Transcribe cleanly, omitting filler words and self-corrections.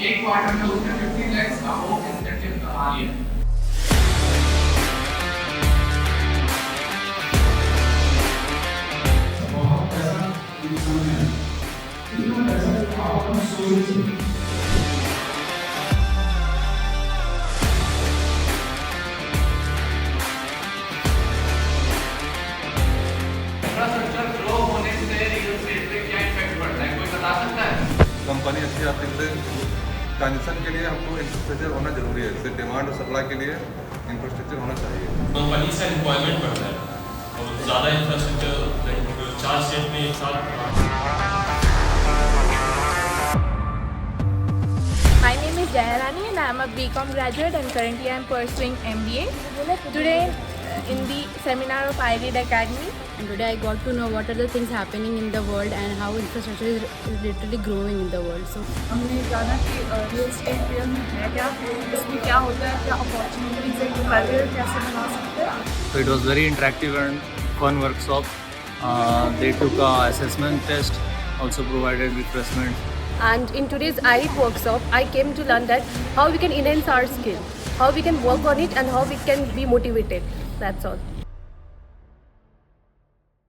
एक क्वार्टर में उसने 50 lakhs का होम इंसेंटिव कमा लिया। बहुत पैसा इंसान है, इतना पैसा आप अपने सोच से कंपनी अच्छी आती है ट्रांजिशन के लिए हमको इंफ्रास्ट्रक्चर होना जरूरी है। जैसे डिमांड और सप्लाई के लिए इंफ्रास्ट्रक्चर होना चाहिए। कंपनी से एम्प्लॉयमेंट बढ़ता है और ज़्यादा इंफ्रास्ट्रक्चर 4 स्टेट में एक साथ। My name is Jairani and I am a BCom graduate and currently I am pursuing MBA. Today in the seminar of IREED Academy. And today I got to know what are the things happening in the world and how infrastructure is literally growing in the world. So हमने जाना कि real estate field में है क्या, इसमें क्या होता है, क्या अपॉर्चुनिटीज है, करियर कैसे बना सकते हैं। So it was very interactive and fun workshop. They took a assessment test, also provided refreshment. and in today's IREED workshop, I came to learn that how we can enhance our skill, how we can work on it and how we can be motivated. That's all.